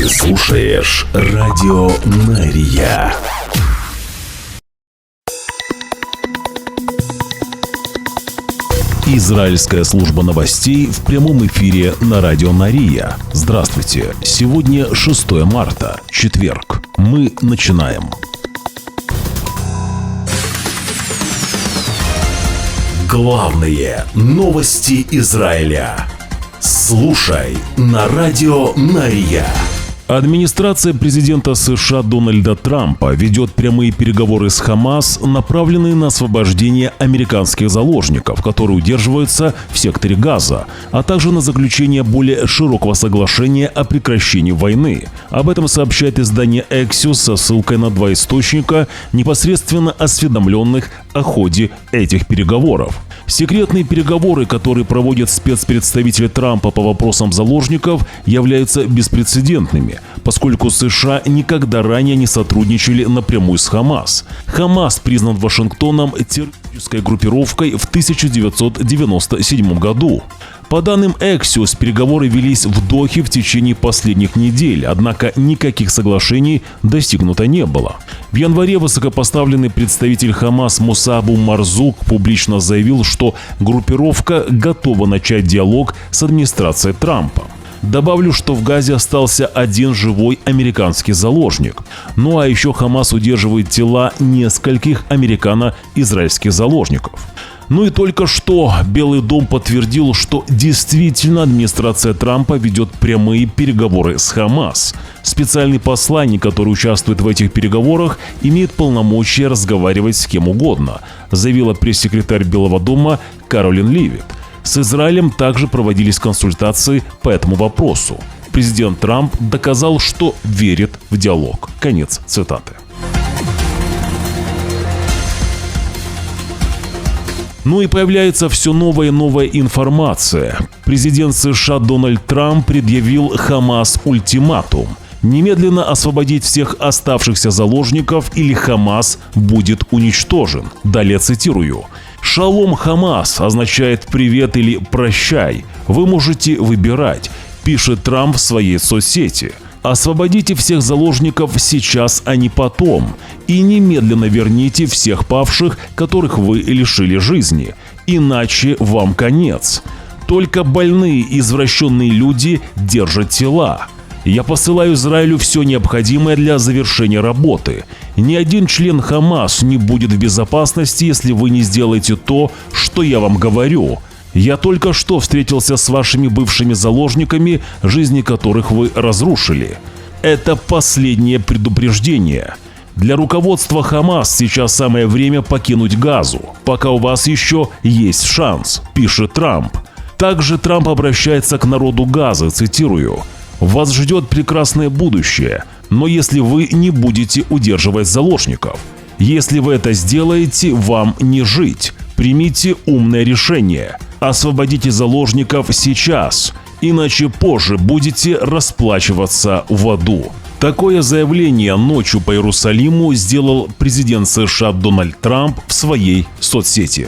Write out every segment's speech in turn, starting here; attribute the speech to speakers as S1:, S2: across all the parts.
S1: Ты слушаешь Радио Мария. Израильская служба новостей в прямом эфире на Радио Мария. Здравствуйте. Сегодня 6 марта, четверг. Мы начинаем. Главные новости Израиля. Слушай на Радио Мария. Администрация президента США Дональда Трампа ведет прямые переговоры с Хамас, направленные на освобождение американских заложников, которые удерживаются в секторе Газа, а также на заключение более широкого соглашения о прекращении войны. Об этом сообщает издание Axios со ссылкой на два источника, непосредственно осведомленных о ходе этих переговоров. Секретные переговоры, которые проводят спецпредставители Трампа по вопросам заложников, являются беспрецедентными, поскольку США никогда ранее не сотрудничали напрямую с Хамас. Хамас признан Вашингтоном террористической группировкой в 1997 году. По данным Axios, переговоры велись в Дохе в течение последних недель, однако никаких соглашений достигнуто не было. В январе высокопоставленный представитель Хамас Муса Абу Марзук публично заявил, что группировка готова начать диалог с администрацией Трампа. Добавлю, что в Газе остался один живой американский заложник. Ну а еще Хамас удерживает тела нескольких американо-израильских заложников. Ну и только что Белый дом подтвердил, что действительно администрация Трампа ведет прямые переговоры с Хамас. Специальный посланник, который участвует в этих переговорах, имеет полномочия разговаривать с кем угодно, заявила пресс-секретарь Белого дома Каролин Левит. С Израилем также проводились консультации по этому вопросу. Президент Трамп доказал, что верит в диалог. Конец цитаты. Ну и появляется все новая и новая информация. Президент США Дональд Трамп предъявил Хамас ультиматум: немедленно освободить всех оставшихся заложников, или Хамас будет уничтожен. Далее цитирую. «Шалом Хамас» означает «привет» или «прощай». Вы можете выбирать, пишет Трамп в своей соцсети. Освободите всех заложников сейчас, а не потом. И немедленно верните всех павших, которых вы лишили жизни. Иначе вам конец. Только больные, извращенные люди держат тела. Я посылаю Израилю все необходимое для завершения работы. Ни один член Хамас не будет в безопасности, если вы не сделаете то, что я вам говорю. Я только что встретился с вашими бывшими заложниками, жизни которых вы разрушили. Это последнее предупреждение. Для руководства Хамас сейчас самое время покинуть Газу, пока у вас еще есть шанс, пишет Трамп. Также Трамп обращается к народу Газы, цитирую. «Вас ждет прекрасное будущее, но если вы не будете удерживать заложников, если вы это сделаете, вам не жить. Примите умное решение. Освободите заложников сейчас, иначе позже будете расплачиваться в аду». Такое заявление ночью по Иерусалиму сделал президент США Дональд Трамп в своей соцсети.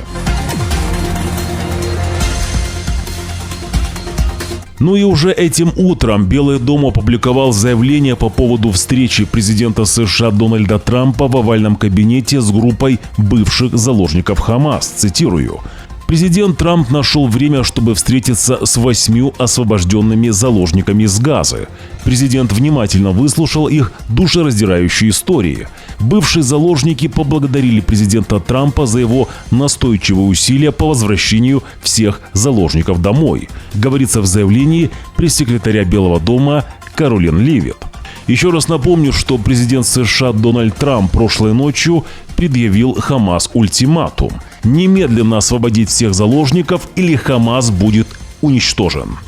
S1: Ну и уже этим утром Белый дом опубликовал заявление по поводу встречи президента США Дональда Трампа в овальном кабинете с группой бывших заложников Хамас. Цитирую. Президент Трамп нашел время, чтобы встретиться с 8 освобожденными заложниками из Газы. Президент внимательно выслушал их душераздирающие истории. Бывшие заложники поблагодарили президента Трампа за его настойчивые усилия по возвращению всех заложников домой, говорится в заявлении пресс-секретаря Белого дома Каролин Левит. Еще раз напомню, что президент США Дональд Трамп прошлой ночью предъявил Хамас ультиматум: немедленно освободить всех заложников, или Хамас будет уничтожен.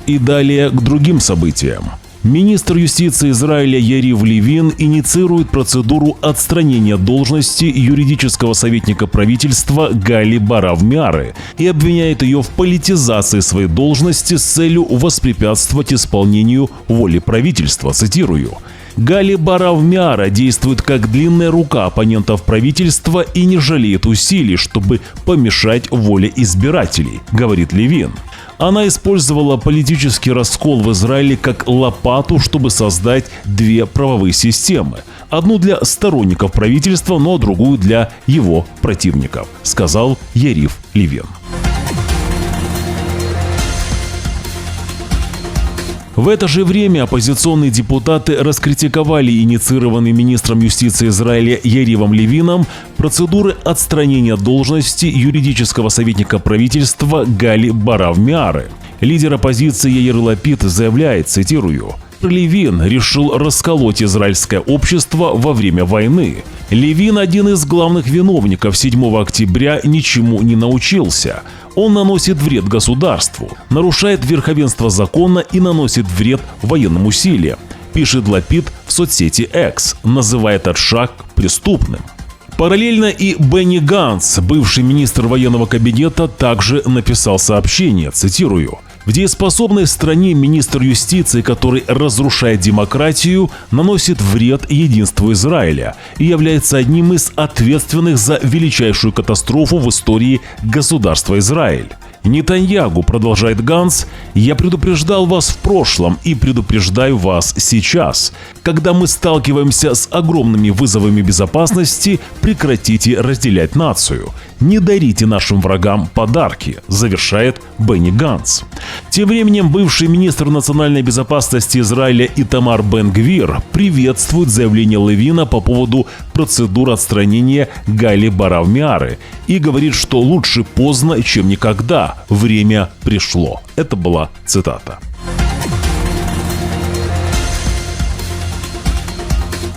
S1: И далее к другим событиям. Министр юстиции Израиля Ярив Левин инициирует процедуру отстранения должности юридического советника правительства Гали Барав-Миары и обвиняет ее в политизации своей должности с целью воспрепятствовать исполнению воли правительства. Цитирую. Гали Барав Миара действует как длинная рука оппонентов правительства и не жалеет усилий, чтобы помешать воле избирателей, говорит Левин. Она использовала политический раскол в Израиле как лопату, чтобы создать две правовые системы. Одну для сторонников правительства, но другую для его противников, сказал Ярив Левин. В это же время оппозиционные депутаты раскритиковали инициированный министром юстиции Израиля Яривом Левином процедуры отстранения должности юридического советника правительства Гали Барав Миары. Лидер оппозиции Яир Лапид заявляет, цитирую: «Левин решил расколоть израильское общество во время войны. Левин, один из главных виновников 7 октября, ничему не научился. Он наносит вред государству, нарушает верховенство закона и наносит вред военным усилиям», пишет Лапид в соцсети X, называя этот шаг преступным. Параллельно и Бенни Ганц, бывший министр военного кабинета, также написал сообщение, цитирую: «В дееспособной стране министр юстиции, который разрушает демократию, наносит вред единству Израиля и является одним из ответственных за величайшую катастрофу в истории государства Израиль. Нетаньягу», продолжает Ганц, «я предупреждал вас в прошлом и предупреждаю вас сейчас. Когда мы сталкиваемся с огромными вызовами безопасности, прекратите разделять нацию. Не дарите нашим врагам подарки», завершает Бенни Ганц. Тем временем бывший министр национальной безопасности Израиля Итамар Бен-Гвир приветствует заявление Левина по поводу процедур отстранения Гали Барав Миары и говорит, что лучше поздно, чем никогда. Время пришло. Это была цитата.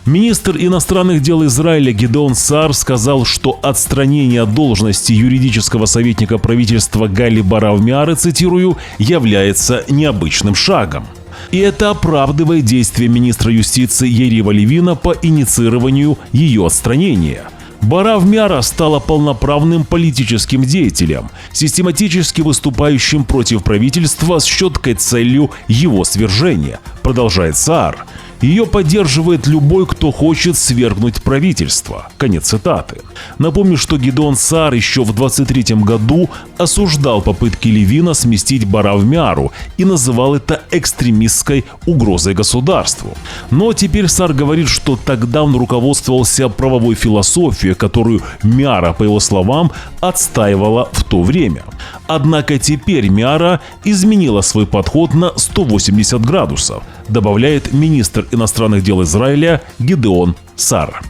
S1: Министр иностранных дел Израиля Гидеон Саар сказал, что отстранение от должности юридического советника правительства Гали Барав Миары, цитирую, является необычным шагом. И это оправдывает действия министра юстиции Ярива Левина по инициированию ее отстранения. Барав Миара стала полноправным политическим деятелем, систематически выступающим против правительства с четкой целью его свержения, продолжает Саар. Ее поддерживает любой, кто хочет свергнуть правительство. Конец цитаты. Напомню, что Гидеон Саар еще в 2023 году осуждал попытки Левина сместить Барав Миару и называл это экстремистской угрозой государству. Но теперь Саар говорит, что тогда он руководствовался правовой философией, которую Миара, по его словам, отстаивала в то время. Однако теперь Миара изменила свой подход на 180 градусов, добавляет министр иностранных дел Израиля Гидеон Саар.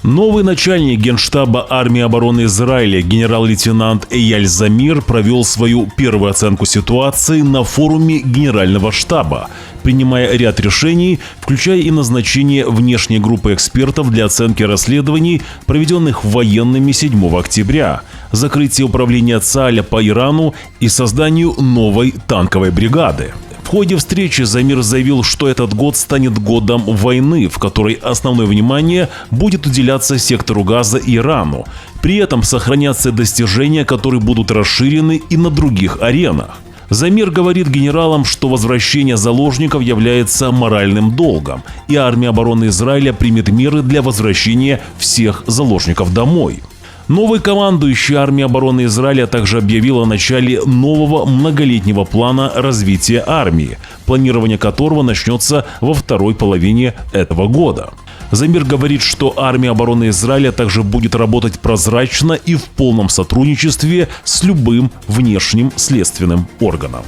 S1: Новый начальник Генштаба армии обороны Израиля генерал-лейтенант Эяль Замир провел свою первую оценку ситуации на форуме Генерального штаба, принимая ряд решений, включая и назначение внешней группы экспертов для оценки расследований, проведенных военными 7 октября, закрытие управления ЦААля по Ирану и созданию новой танковой бригады. В ходе встречи Замир заявил, что этот год станет годом войны, в которой основное внимание будет уделяться сектору Газа и Ирану. При этом сохранятся достижения, которые будут расширены и на других аренах. Замир говорит генералам, что возвращение заложников является моральным долгом, и армия обороны Израиля примет меры для возвращения всех заложников домой. Новый командующий армией обороны Израиля также объявил о начале нового многолетнего плана развития армии, планирование которого начнется во второй половине этого года. Замир говорит, что армия обороны Израиля также будет работать прозрачно и в полном сотрудничестве с любым внешним следственным органом.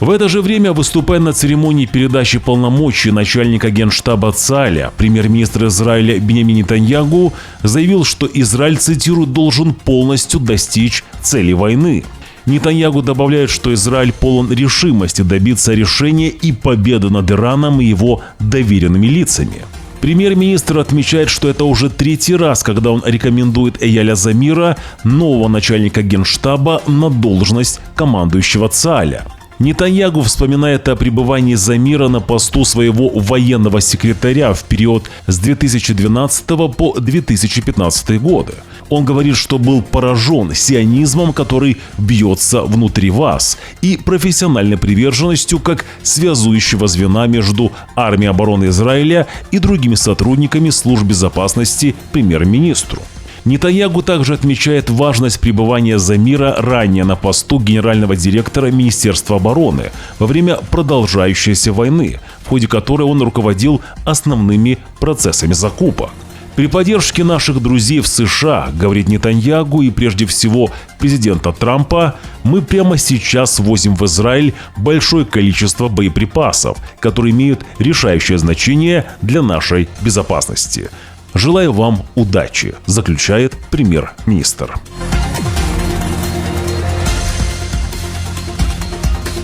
S1: В это же время, выступая на церемонии передачи полномочий начальника Генштаба ЦААля, премьер-министр Израиля Биньямин Нетаньягу заявил, что Израиль, цитирую, должен полностью достичь цели войны. Нетаньягу добавляет, что Израиль полон решимости добиться решения и победы над Ираном и его доверенными лицами. Премьер-министр отмечает, что это уже 3-й раз, когда он рекомендует Эяля Замира, нового начальника Генштаба, на должность командующего ЦААля. Нетаньягу вспоминает о пребывании Замира на посту своего военного секретаря в период с 2012 по 2015 годы. Он говорит, что был поражен сионизмом, который бьется внутри вас, и профессиональной приверженностью как связующего звена между армией обороны Израиля и другими сотрудниками служб безопасности премьер-министру. Нетаньягу также отмечает важность пребывания Замира ранее на посту генерального директора Министерства обороны во время продолжающейся войны, в ходе которой он руководил основными процессами закупок. При поддержке наших друзей в США, говорит Нетаньягу, и прежде всего президента Трампа, мы прямо сейчас ввозим в Израиль большое количество боеприпасов, которые имеют решающее значение для нашей безопасности. Желаю вам удачи, заключает премьер-министр.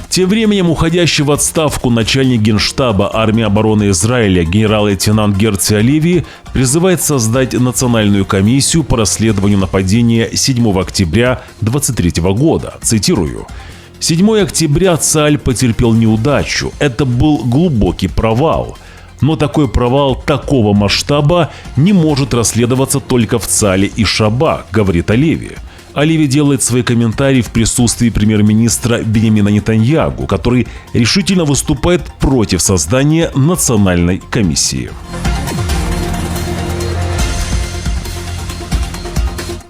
S1: Тем временем уходящий в отставку начальник Генштаба армии обороны Израиля генерал-лейтенант Герци Алеви призывает создать национальную комиссию по расследованию нападения 7 октября 2023 года. Цитирую. 7 октября Цааль потерпел неудачу. Это был глубокий провал. Но такой провал такого масштаба не может расследоваться только в Цаале и Шабак, говорит Алеви. Алеви делает свои комментарии в присутствии премьер-министра Биньямина Нетаньягу, который решительно выступает против создания национальной комиссии.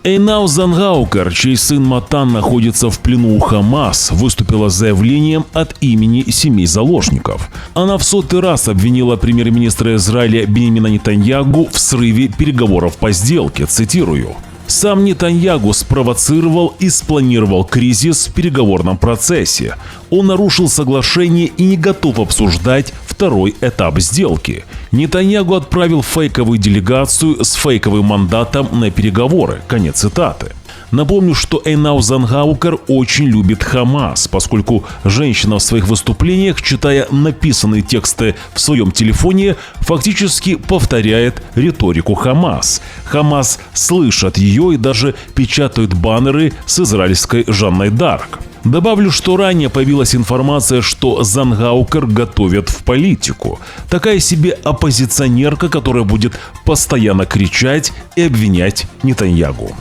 S1: Эйнау Зангаукер, чей сын Матан находится в плену у Хамас, выступила с заявлением от имени семей заложников. Она в 100-й раз обвинила премьер-министра Израиля Биньямина Нетаньягу в срыве переговоров по сделке, цитирую. Сам Нетаньягу спровоцировал и спланировал кризис в переговорном процессе. Он нарушил соглашение и не готов обсуждать второй этап сделки. Нетаньягу отправил фейковую делегацию с фейковым мандатом на переговоры. Конец цитаты. Напомню, что Эйнау Зангаукер очень любит Хамас, поскольку женщина в своих выступлениях, читая написанные тексты в своем телефоне, фактически повторяет риторику Хамас. Хамас слышат ее и даже печатают баннеры с израильской Жанной Дарк. Добавлю, что ранее появилась информация, что Зангаукер готовят в политику. Такая себе оппозиционерка, которая будет постоянно кричать и обвинять Нетаньягу.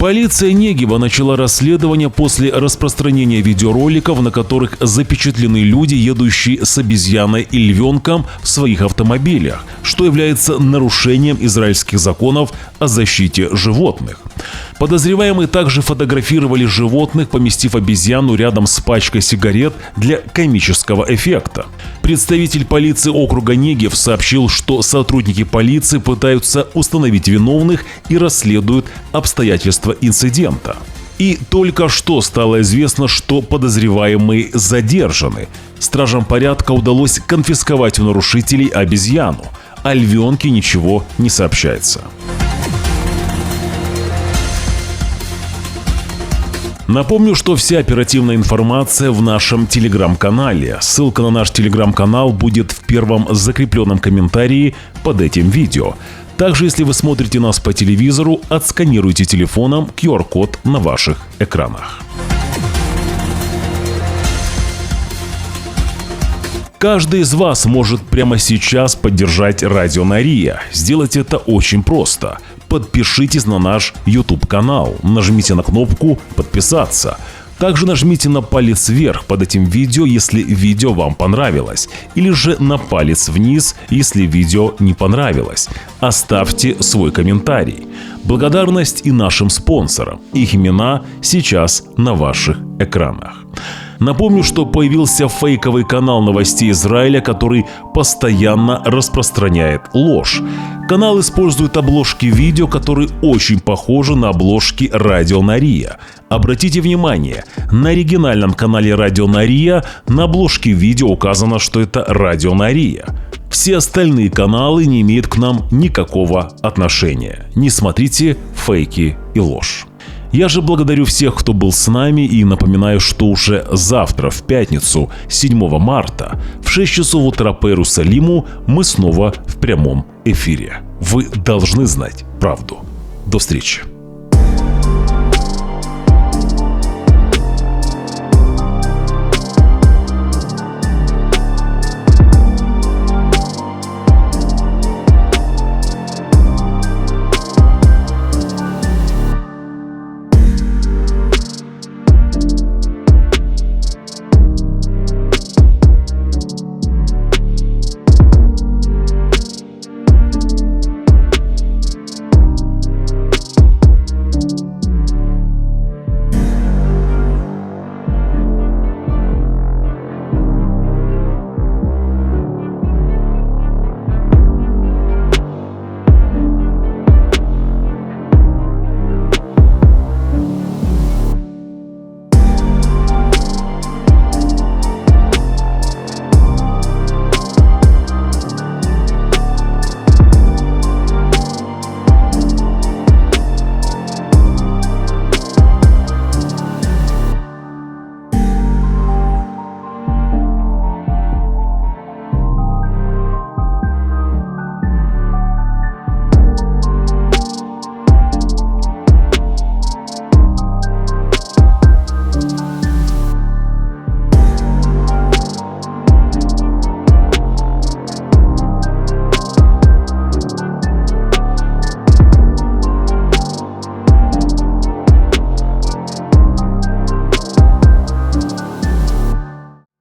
S1: Полиция Негева начала расследование после распространения видеороликов, на которых запечатлены люди, едущие с обезьяной и львенком в своих автомобилях, что является нарушением израильских законов о защите животных. Подозреваемые также фотографировали животных, поместив обезьяну рядом с пачкой сигарет для комического эффекта. Представитель полиции округа Негев сообщил, что сотрудники полиции пытаются установить виновных и расследуют обстоятельства инцидента. И только что стало известно, что подозреваемые задержаны. Стражам порядка удалось конфисковать у нарушителей обезьяну. О львенке ничего не сообщается. Напомню, что вся оперативная информация в нашем телеграм-канале. Ссылка на наш телеграм-канал будет в первом закрепленном комментарии под этим видео. Также, если вы смотрите нас по телевизору, отсканируйте телефоном QR-код на ваших экранах. Каждый из вас может прямо сейчас поддержать Радио Нария. Сделать это очень просто. Подпишитесь на наш YouTube-канал, нажмите на кнопку «Подписаться». Также нажмите на палец вверх под этим видео, если видео вам понравилось, или же на палец вниз, если видео не понравилось. Оставьте свой комментарий. Благодарность и нашим спонсорам. Их имена сейчас на ваших экранах. Напомню, что появился фейковый канал новостей Израиля, который постоянно распространяет ложь. Канал использует обложки видео, которые очень похожи на обложки Радио Нария. Обратите внимание, на оригинальном канале Радио Нария на обложке видео указано, что это Радио Нария. Все остальные каналы не имеют к нам никакого отношения. Не смотрите фейки и ложь. Я же благодарю всех, кто был с нами, и напоминаю, что уже завтра, в пятницу, 7 марта, в 6 часов утра по Иерусалиму мы снова в прямом эфире. Вы должны знать правду. До встречи.